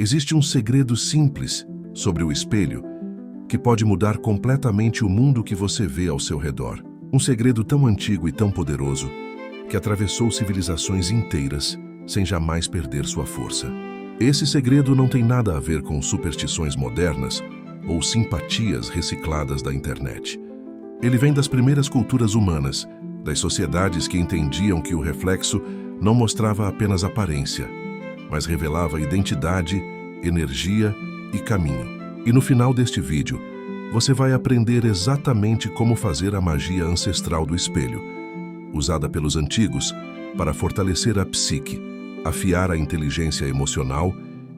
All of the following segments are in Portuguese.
Existe um segredo simples sobre o espelho que pode mudar completamente o mundo que você vê ao seu redor. Um segredo tão antigo e tão poderoso que atravessou civilizações inteiras sem jamais perder sua força. Esse segredo não tem nada a ver com superstições modernas ou simpatias recicladas da internet. Ele vem das primeiras culturas humanas, das sociedades que entendiam que o reflexo não mostrava apenas aparência, mas revelava identidade, energia e caminho. E no final deste vídeo, você vai aprender exatamente como fazer a magia ancestral do espelho, usada pelos antigos para fortalecer a psique, afiar a inteligência emocional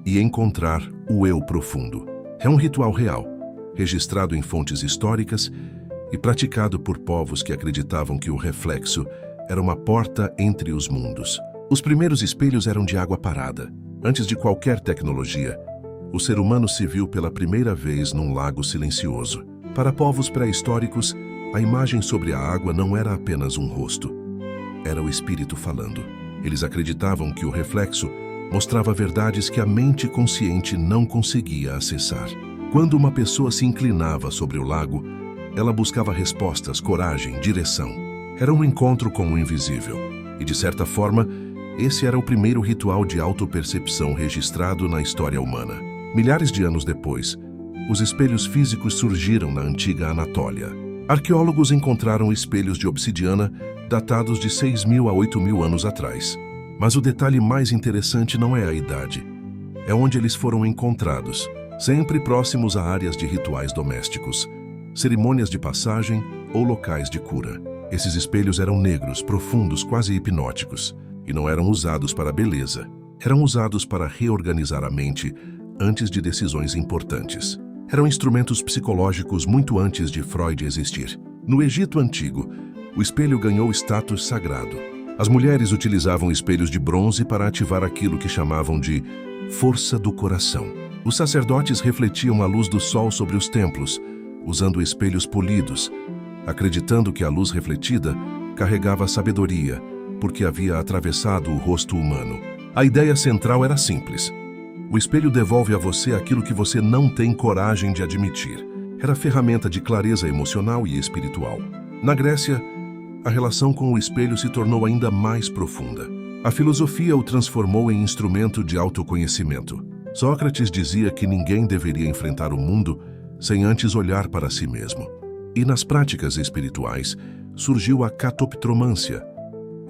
e encontrar o eu profundo. É um ritual real, registrado em fontes históricas e praticado por povos que acreditavam que o reflexo era uma porta entre os mundos. Os primeiros espelhos eram de água parada. Antes de qualquer tecnologia, o ser humano se viu pela primeira vez num lago silencioso. Para povos pré-históricos, a imagem sobre a água não era apenas um rosto. Era o espírito falando. Eles acreditavam que o reflexo mostrava verdades que a mente consciente não conseguia acessar. Quando uma pessoa se inclinava sobre o lago, ela buscava respostas, coragem, direção. Era um encontro com o invisível. E, de certa forma, esse era o primeiro ritual de autopercepção registrado na história humana. Milhares de anos depois, os espelhos físicos surgiram na antiga Anatólia. Arqueólogos encontraram espelhos de obsidiana datados de 6.000 a 8.000 anos atrás. Mas o detalhe mais interessante não é a idade. É onde eles foram encontrados, sempre próximos a áreas de rituais domésticos, cerimônias de passagem ou locais de cura. Esses espelhos eram negros, profundos, quase hipnóticos, e não eram usados para beleza. Eram usados para reorganizar a mente antes de decisões importantes. Eram instrumentos psicológicos muito antes de Freud existir. No Egito Antigo, o espelho ganhou status sagrado. As mulheres utilizavam espelhos de bronze para ativar aquilo que chamavam de força do coração. Os sacerdotes refletiam a luz do sol sobre os templos, usando espelhos polidos, acreditando que a luz refletida carregava sabedoria, porque havia atravessado o rosto humano. A ideia central era simples. O espelho devolve a você aquilo que você não tem coragem de admitir. Era ferramenta de clareza emocional e espiritual. Na Grécia, a relação com o espelho se tornou ainda mais profunda. A filosofia o transformou em instrumento de autoconhecimento. Sócrates dizia que ninguém deveria enfrentar o mundo sem antes olhar para si mesmo. E nas práticas espirituais, surgiu a catoptromância,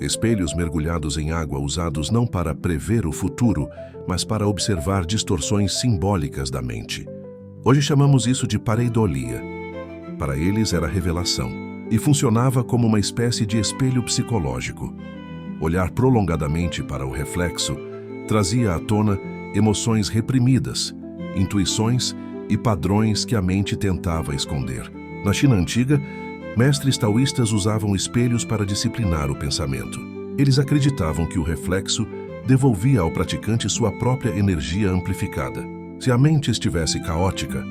espelhos mergulhados em água usados não para prever o futuro, mas para observar distorções simbólicas da mente. Hoje chamamos isso de pareidolia. Para eles era revelação, e funcionava como uma espécie de espelho psicológico. Olhar prolongadamente para o reflexo trazia à tona emoções reprimidas, intuições e padrões que a mente tentava esconder. Na China antiga, mestres taoístas usavam espelhos para disciplinar o pensamento. Eles acreditavam que o reflexo devolvia ao praticante sua própria energia amplificada. Se a mente estivesse caótica,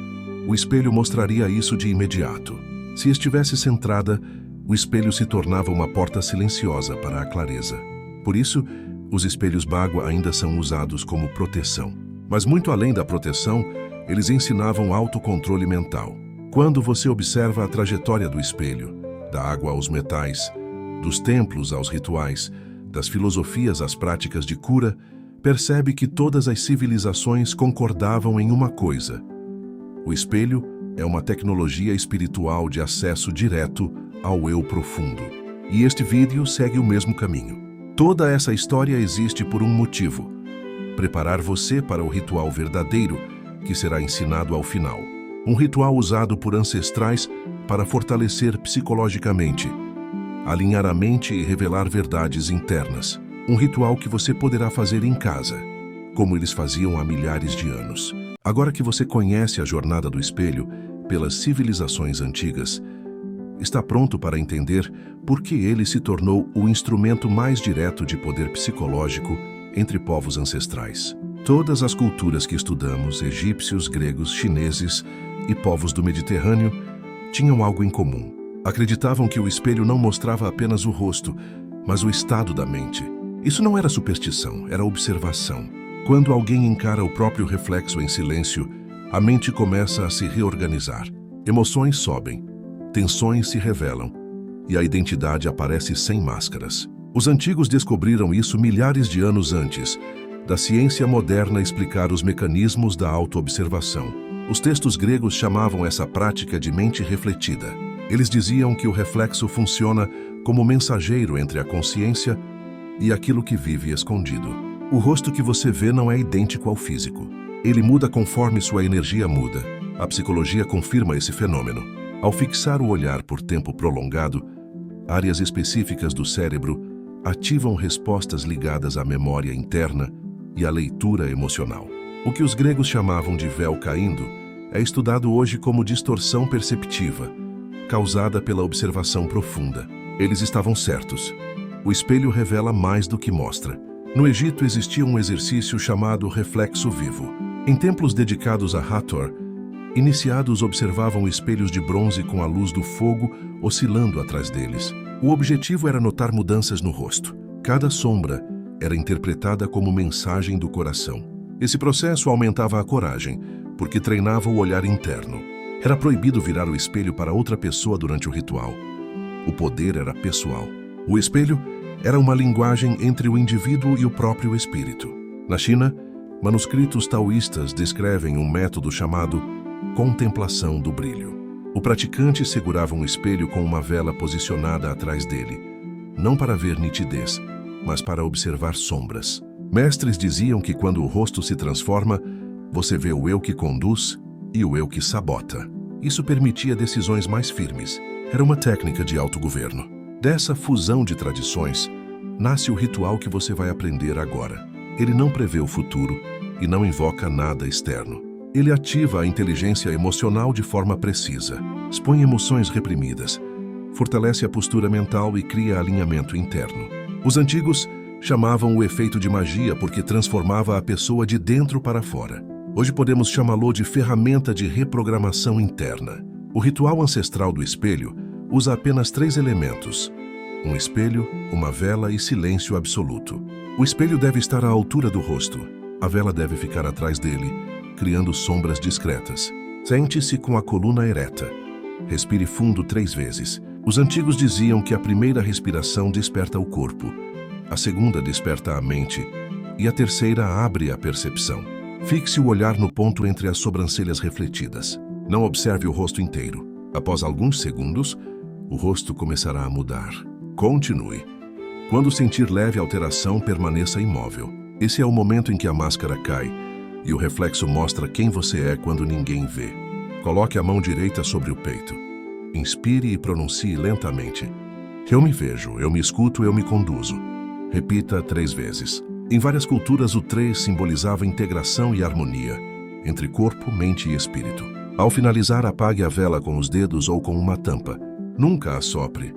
o espelho mostraria isso de imediato. Se estivesse centrada, o espelho se tornava uma porta silenciosa para a clareza. Por isso, os espelhos d'água ainda são usados como proteção. Mas muito além da proteção, eles ensinavam autocontrole mental. Quando você observa a trajetória do espelho, da água aos metais, dos templos aos rituais, das filosofias às práticas de cura, percebe que todas as civilizações concordavam em uma coisa: o espelho é uma tecnologia espiritual de acesso direto ao eu profundo. E este vídeo segue o mesmo caminho. Toda essa história existe por um motivo: preparar você para o ritual verdadeiro que será ensinado ao final. Um ritual usado por ancestrais para fortalecer psicologicamente, alinhar a mente e revelar verdades internas. Um ritual que você poderá fazer em casa, como eles faziam há milhares de anos. Agora que você conhece a jornada do espelho pelas civilizações antigas, está pronto para entender por que ele se tornou o instrumento mais direto de poder psicológico entre povos ancestrais. Todas as culturas que estudamos, egípcios, gregos, chineses e povos do Mediterrâneo, tinham algo em comum. Acreditavam que o espelho não mostrava apenas o rosto, mas o estado da mente. Isso não era superstição, era observação. Quando alguém encara o próprio reflexo em silêncio, a mente começa a se reorganizar. Emoções sobem, tensões se revelam e a identidade aparece sem máscaras. Os antigos descobriram isso milhares de anos antes da ciência moderna explicar os mecanismos da autoobservação. Os textos gregos chamavam essa prática de mente refletida. Eles diziam que o reflexo funciona como mensageiro entre a consciência e aquilo que vive escondido. O rosto que você vê não é idêntico ao físico. Ele muda conforme sua energia muda. A psicologia confirma esse fenômeno. Ao fixar o olhar por tempo prolongado, áreas específicas do cérebro ativam respostas ligadas à memória interna e à leitura emocional. O que os gregos chamavam de véu caindo é estudado hoje como distorção perceptiva, causada pela observação profunda. Eles estavam certos. O espelho revela mais do que mostra. No Egito existia um exercício chamado reflexo vivo. Em templos dedicados a Hathor, iniciados observavam espelhos de bronze com a luz do fogo oscilando atrás deles. O objetivo era notar mudanças no rosto. Cada sombra era interpretada como mensagem do coração. Esse processo aumentava a coragem, porque treinava o olhar interno. Era proibido virar o espelho para outra pessoa durante o ritual. O poder era pessoal. O espelho era uma linguagem entre o indivíduo e o próprio espírito. Na China, manuscritos taoístas descrevem um método chamado contemplação do brilho. O praticante segurava um espelho com uma vela posicionada atrás dele, não para ver nitidez, mas para observar sombras. Mestres diziam que quando o rosto se transforma, você vê o eu que conduz e o eu que sabota. Isso permitia decisões mais firmes. Era uma técnica de autogoverno. Dessa fusão de tradições, nasce o ritual que você vai aprender agora. Ele não prevê o futuro e não invoca nada externo. Ele ativa a inteligência emocional de forma precisa, expõe emoções reprimidas, fortalece a postura mental e cria alinhamento interno. Os antigos chamavam o efeito de magia porque transformava a pessoa de dentro para fora. Hoje podemos chamá-lo de ferramenta de reprogramação interna. O ritual ancestral do espelho usa apenas 3 elementos: um espelho, uma vela e silêncio absoluto. O espelho deve estar à altura do rosto. A vela deve ficar atrás dele, criando sombras discretas. Sente-se com a coluna ereta. Respire fundo 3 vezes. Os antigos diziam que a primeira respiração desperta o corpo, a segunda desperta a mente e a terceira abre a percepção. Fixe o olhar no ponto entre as sobrancelhas refletidas. Não observe o rosto inteiro. Após alguns segundos, o rosto começará a mudar. Continue. Quando sentir leve alteração, permaneça imóvel. Esse é o momento em que a máscara cai e o reflexo mostra quem você é quando ninguém vê. Coloque a mão direita sobre o peito. Inspire e pronuncie lentamente: eu me vejo, eu me escuto, eu me conduzo. Repita 3 vezes. Em várias culturas, o 3 simbolizava integração e harmonia entre corpo, mente e espírito. Ao finalizar, apague a vela com os dedos ou com uma tampa. Nunca a sopre.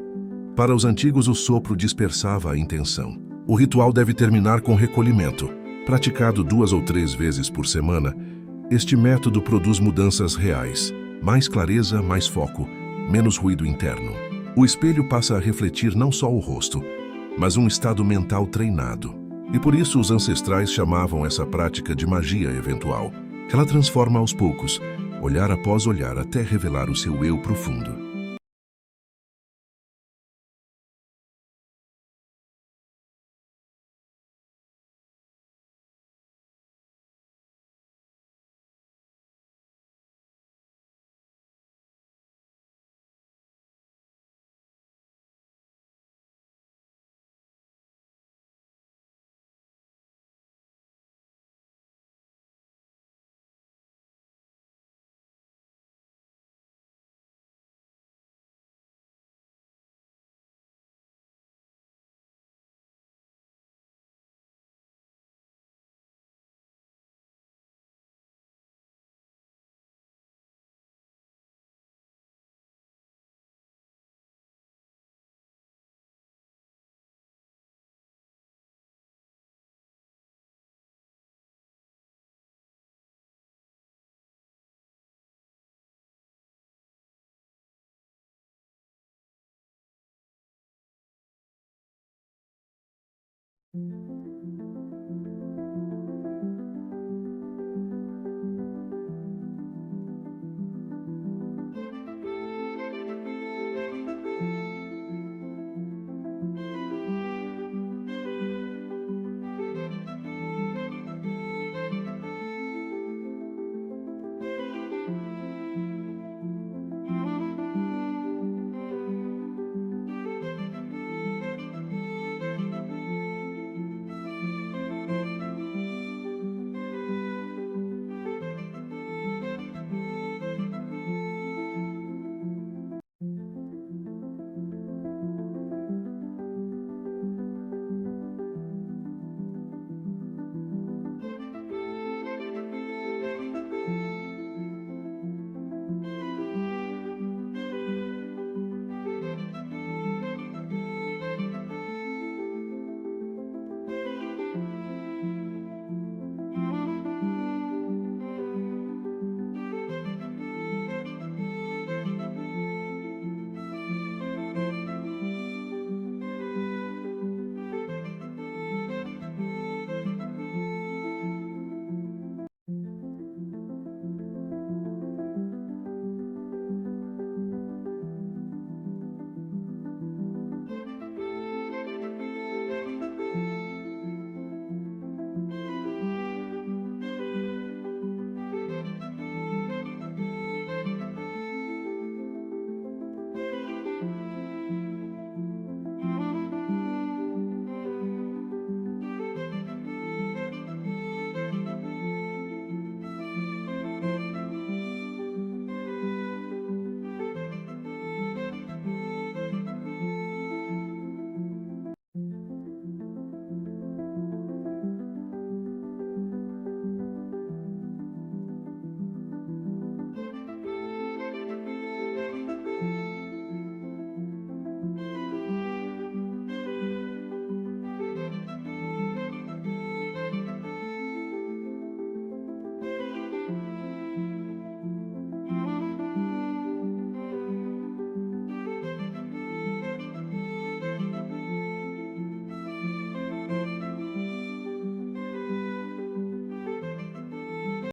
Para os antigos, o sopro dispersava a intenção. O ritual deve terminar com recolhimento. Praticado 2 ou 3 vezes por semana, este método produz mudanças reais. Mais clareza, mais foco, menos ruído interno. O espelho passa a refletir não só o rosto, mas um estado mental treinado. E por isso os ancestrais chamavam essa prática de magia eventual. Ela transforma aos poucos, olhar após olhar, até revelar o seu eu profundo.